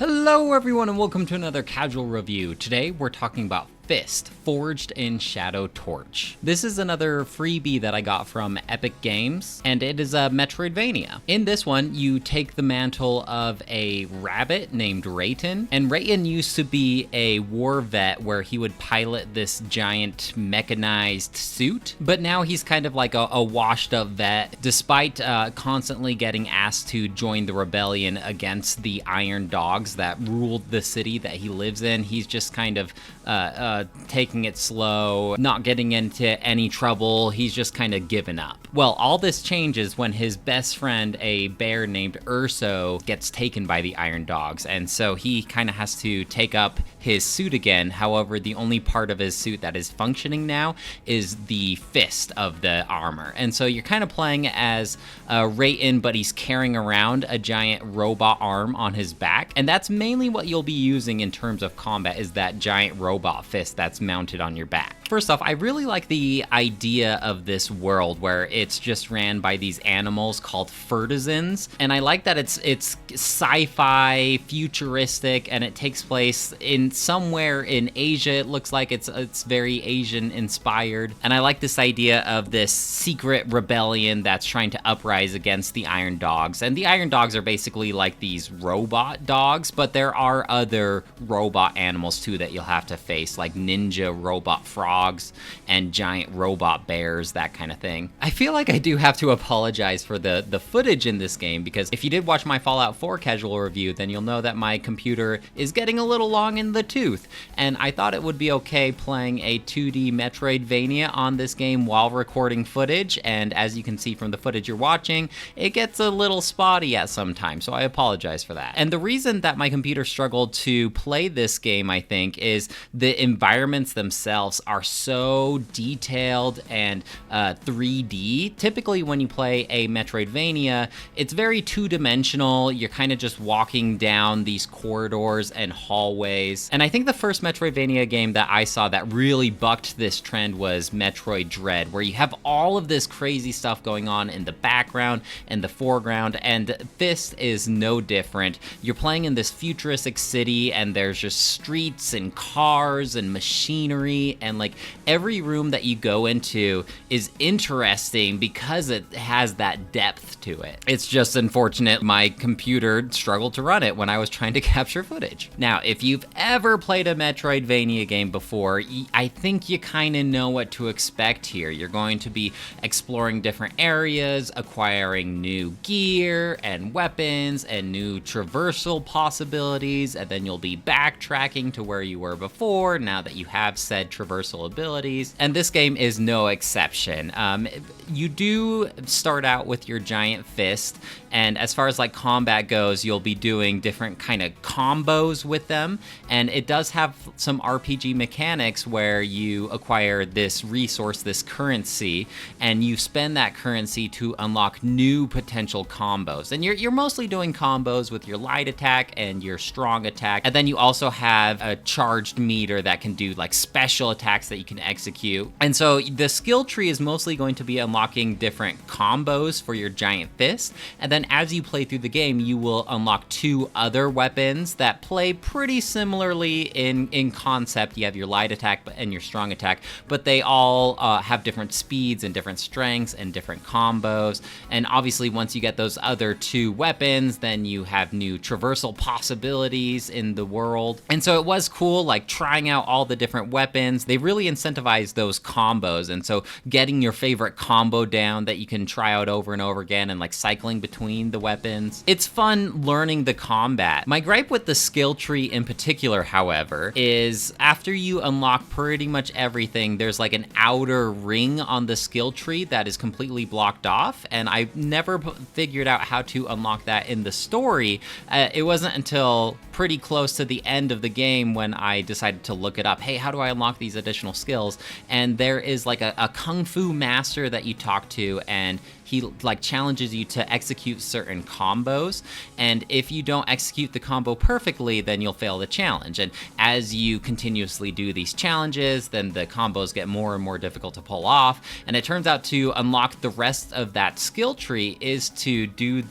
Hello everyone and welcome to another casual review. Today we're talking about F.I.S.T, Forged in Shadow Torch. This is another freebie that I got from Epic Games, and it is a Metroidvania. In this one, you take the mantle of a rabbit named Rayton, and Rayton used to be a war vet where he would pilot this giant mechanized suit, but now he's kind of like a washed up vet, despite constantly getting asked to join the rebellion against the Iron Dogs that ruled the city that he lives in. He's just kind of taking it slow, not getting into any trouble. He's just kind of given up. Well, all this changes when his best friend, a bear named Urso, gets taken by the Iron Dogs, and so he kind of has to take up his suit again. However, the only part of his suit that is functioning now is the fist of the armor. And so you're kind of playing as Rayton, but he's carrying around a giant robot arm on his back, and that's mainly what you'll be using in terms of combat, is that giant robot fist that's mounted on your back. First off, I really like the idea of this world where it's just ran by these animals called F.I.S.T, and I like that it's sci-fi, futuristic, and it takes place in somewhere in Asia. It looks like it's very Asian inspired, and I like this idea of this secret rebellion that's trying to uprise against the Iron Dogs. And the Iron Dogs are basically like these robot dogs, but there are other robot animals too that you'll have to face, like ninja robot frogs and giant robot bears, that kind of thing. I feel like I do have to apologize for the footage in this game, because if you did watch my Fallout 4 casual review, then you'll know that my computer is getting a little long in the tooth, and I thought it would be okay playing a 2D Metroidvania on this game while recording footage, and as you can see from the footage you're watching, it gets a little spotty at some time, so I apologize for that. And the reason that my computer struggled to play this game, I think, is the environments themselves are so detailed and 3D. Typically when you play a Metroidvania, it's very two-dimensional. You're kind of just walking down these corridors and hallways. And I think the first Metroidvania game that I saw that really bucked this trend was Metroid Dread, where you have all of this crazy stuff going on in the background and the foreground, and this is no different. You're playing in this futuristic city, and there's just streets and cars and machinery, and like every room that you go into is interesting because it has that depth to it. It's just unfortunate my computer struggled to run it when I was trying to capture footage. Now, if you've ever played a Metroidvania game before, I think you kind of know what to expect here. You're going to be exploring different areas, acquiring new gear and weapons and new traversal possibilities, and then you'll be backtracking to where you were before now that you have said traversal abilities, and this game is no exception. You do start out with your giant fist, and as far as like combat goes, you'll be doing different kind of combos with them, and it does have some RPG mechanics where you acquire this resource, this currency, and you spend that currency to unlock new potential combos. And you're mostly doing combos with your light attack and your strong attack, and then you also have a charged meter that can do like special attacks that you can execute. And so the skill tree is mostly going to be unlocking different combos for your giant fist, and then as you play through the game, you will unlock two other weapons that play pretty similarly in concept. You have your light attack and your strong attack, but they all have different speeds and different strengths and different combos. And obviously once you get those other two weapons, then you have new traversal possibilities in the world. And so it was cool, like trying out all the different weapons. They really incentivize those combos, and so getting your favorite combo down that you can try out over and over again, and like cycling between the weapons. It's fun learning the combat. My gripe with the skill tree in particular, however, is after you unlock pretty much everything, there's like an outer ring on the skill tree that is completely blocked off, and I never figured out how to unlock that in the story. It wasn't until pretty close to the end of the game when I decided to look it up. Hey, how do I unlock these additional skills? And there is like a kung fu master that you talk to, and he like challenges you to execute certain combos, and if you don't execute the combo perfectly, then you'll fail the challenge. And as you continuously do these challenges, then the combos get more and more difficult to pull off, and it turns out to unlock the rest of that skill tree is to do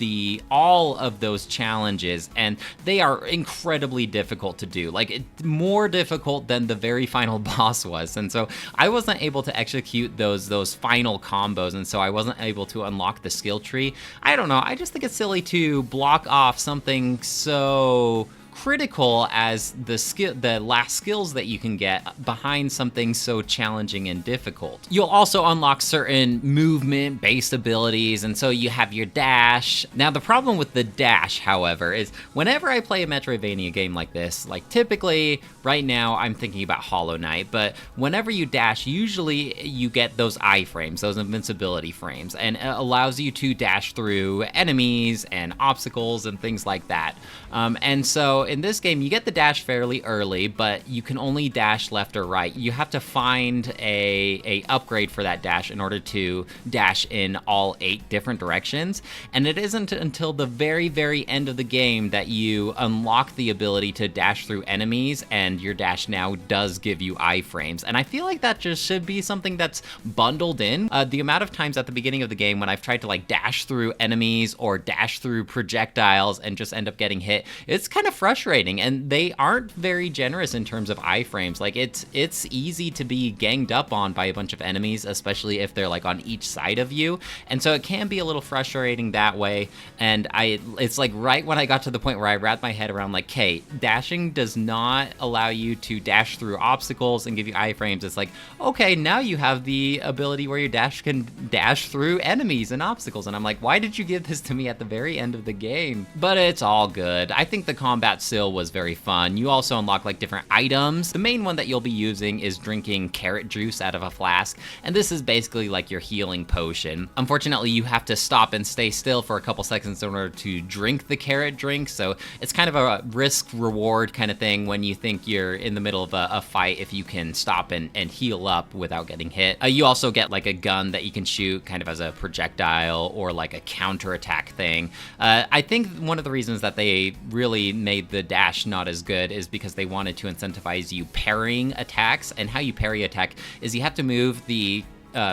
all of those challenges, and they are incredibly difficult to do, like more difficult than the very final boss was. And so I wasn't able to execute those final combos, and so I wasn't able to unlock the skill tree. I don't know, I just think it's silly to block off something so critical as the last skills that you can get behind something so challenging and difficult. You'll also unlock certain movement based abilities, and so you have your dash. Now the problem with the dash, however, is whenever I play a Metroidvania game like this, like typically right now I'm thinking about Hollow Knight, but whenever you dash, usually you get those iframes, those invincibility frames, and it allows you to dash through enemies and obstacles and things like that. And so in this game, you get the dash fairly early, but you can only dash left or right. You have to find a upgrade for that dash in order to dash in all 8 different directions. And it isn't until the very, very end of the game that you unlock the ability to dash through enemies, and your dash now does give you iframes. And I feel like that just should be something that's bundled in. The amount of times at the beginning of the game when I've tried to like dash through enemies or dash through projectiles and just end up getting hit, it's kind of frustrating, and they aren't very generous in terms of iframes. Like it's easy to be ganged up on by a bunch of enemies, especially if they're like on each side of you, and so it can be a little frustrating that way. And it's like right when I got to the point where I wrapped my head around like, okay, dashing does not allow you to dash through obstacles and give you iframes. It's like, okay, now you have the ability where your dash can dash through enemies and obstacles, and I'm like, why did you give this to me at the very end of the game? But it's all good. I think the combat still was very fun. You also unlock like different items. The main one that you'll be using is drinking carrot juice out of a flask, and this is basically like your healing potion. Unfortunately, you have to stop and stay still for a couple seconds in order to drink the carrot drink, so it's kind of a risk-reward kind of thing when you think you're in the middle of a fight if you can stop and heal up without getting hit. You also get like a gun that you can shoot kind of as a projectile or like a counterattack thing. I think one of the reasons that they really made the dash not as good is because they wanted to incentivize you parrying attacks, and how you parry attack is you have to move the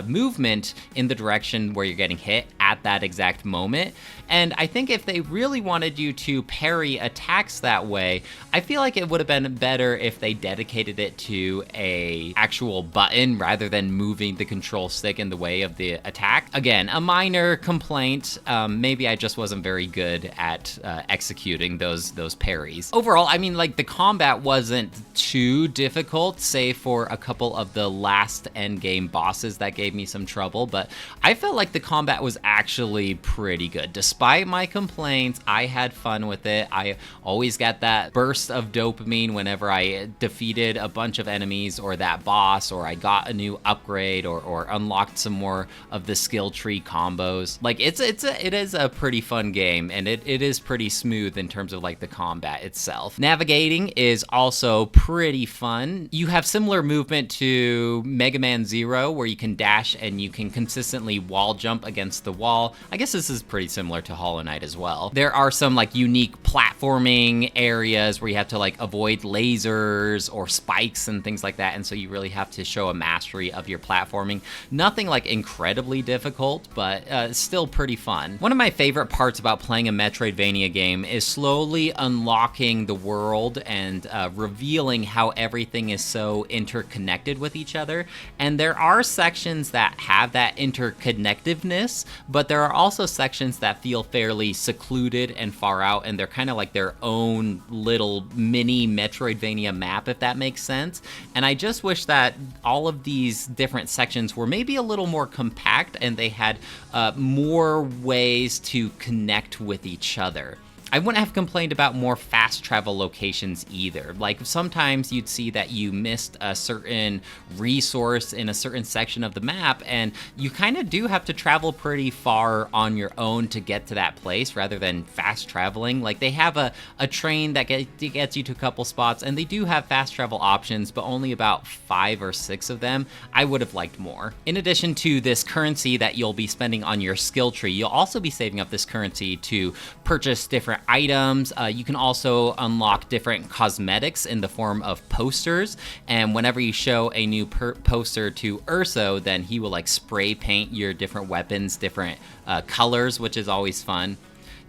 movement in the direction where you're getting hit at that exact moment. And I think if they really wanted you to parry attacks that way, I feel like it would have been better if they dedicated it to a actual button rather than moving the control stick in the way of the attack. Again, a minor complaint. Maybe I just wasn't very good at executing those parries. Overall, I mean, like the combat wasn't too difficult, save for a couple of the last end game bosses that gave me some trouble, but I felt like the combat was actually pretty good. Despite my complaints, I had fun with it. I always got that burst of dopamine whenever I defeated a bunch of enemies or that boss, or I got a new upgrade or unlocked some more of the skill tree combos. Like it is a pretty fun game, and it is pretty smooth in terms of like the combat itself. Navigating is also pretty fun. You have similar movement to Mega Man Zero, where you can dash and you can consistently wall jump against the wall. I guess this is pretty similar to Hollow Knight as well. There are some like unique platforming areas where you have to like avoid lasers or spikes and things like that, and so you really have to show a mastery of your platforming. Nothing like incredibly difficult, but still pretty fun. One of my favorite parts about playing a Metroidvania game is slowly unlocking the world and revealing how everything is so interconnected with each other. And there are sections that have that interconnectiveness, but there are also sections that feel fairly secluded and far out, and they're kind of like their own little mini Metroidvania map, if that makes sense. And I just wish that all of these different sections were maybe a little more compact and they had more ways to connect with each other. I wouldn't have complained about more fast travel locations either. Like sometimes you'd see that you missed a certain resource in a certain section of the map, and you kind of do have to travel pretty far on your own to get to that place rather than fast traveling. Like they have a train that gets you to a couple spots, and they do have fast travel options, but only about 5 or 6 of them. I would have liked more. In addition to this currency that you'll be spending on your skill tree, you'll also be saving up this currency to purchase different items. You can also unlock different cosmetics in the form of posters, and whenever you show a new poster to Urso, then he will like spray paint your different weapons different colors, which is always fun.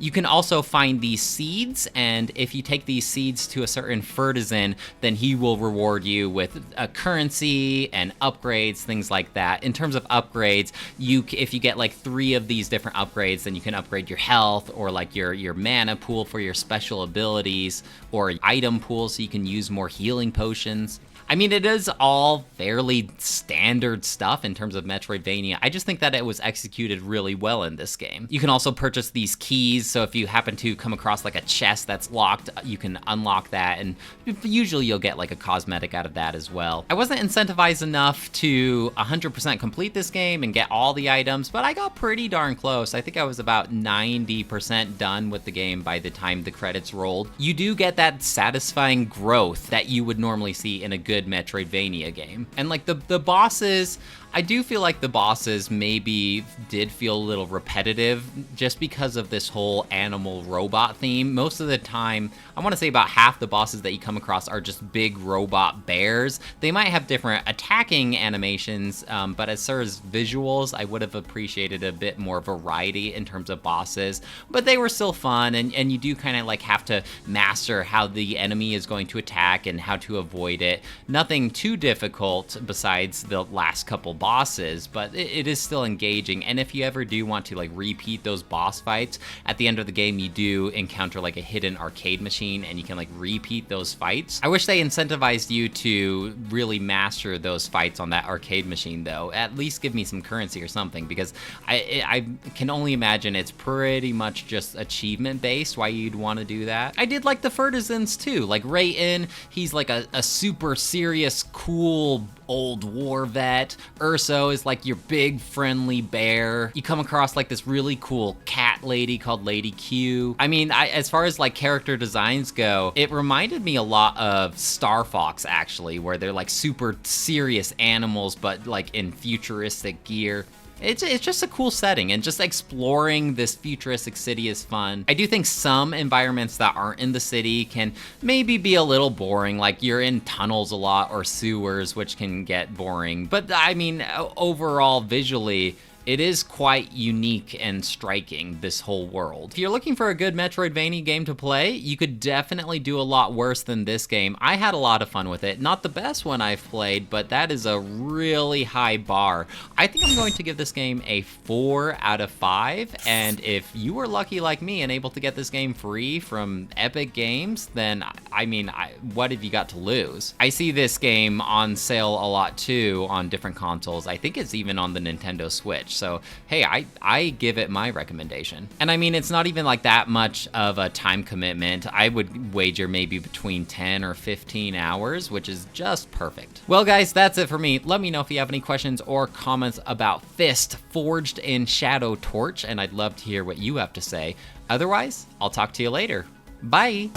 You can also find these seeds, and if you take these seeds to a certain F.I.S.T, then he will reward you with a currency and upgrades, things like that. In terms of upgrades, if you get like 3 of these different upgrades, then you can upgrade your health or like your mana pool for your special abilities, or item pool so you can use more healing potions. I mean, it is all fairly standard stuff in terms of Metroidvania. I just think that it was executed really well in this game. You can also purchase these keys, so if you happen to come across like a chest that's locked, you can unlock that, and usually you'll get like a cosmetic out of that as well. I wasn't incentivized enough to 100% complete this game and get all the items, but I got pretty darn close. I think I was about 90% done with the game by the time the credits rolled. You do get that satisfying growth that you would normally see in a good Metroidvania game. And like the bosses, I do feel like the bosses maybe did feel a little repetitive just because of this whole animal robot theme. Most of the time, I want to say about half the bosses that you come across are just big robot bears. They might have different attacking animations, but as far as visuals, I would have appreciated a bit more variety in terms of bosses, but they were still fun, and you do kind of like have to master how the enemy is going to attack and how to avoid it. Nothing too difficult besides the last couple bosses, but it is still engaging. And if you ever do want to like repeat those boss fights, at the end of the game you do encounter like a hidden arcade machine, and you can like repeat those fights. I wish they incentivized you to really master those fights on that arcade machine though. At least give me some currency or something, because I can only imagine it's pretty much just achievement based why you'd want to do that. I did like the F.I.S.Ts too, like Rayton, he's like a super serious cool old war vet. Urso is like your big friendly bear. You come across like this really cool cat lady called Lady Q. I mean, as far as like character designs go, it reminded me a lot of Star Fox actually, where they're like super serious animals but like in futuristic gear. It's just a cool setting, and just exploring this futuristic city is fun. I do think some environments that aren't in the city can maybe be a little boring, like you're in tunnels a lot or sewers, which can get boring. But I mean, overall, visually, it is quite unique and striking, this whole world. If you're looking for a good Metroidvania game to play, you could definitely do a lot worse than this game. I had a lot of fun with it. Not the best one I've played, but that is a really high bar. I think I'm going to give this game a 4 out of 5, and if you were lucky like me and able to get this game free from Epic Games, then I mean, what have you got to lose? I see this game on sale a lot too on different consoles. I think it's even on the Nintendo Switch. So, hey, I give it my recommendation. And I mean, it's not even like that much of a time commitment. I would wager maybe between 10 or 15 hours, which is just perfect. Well, guys, that's it for me. Let me know if you have any questions or comments about F.I.S.T. Forged in Shadow Torch, and I'd love to hear what you have to say. Otherwise, I'll talk to you later. Bye!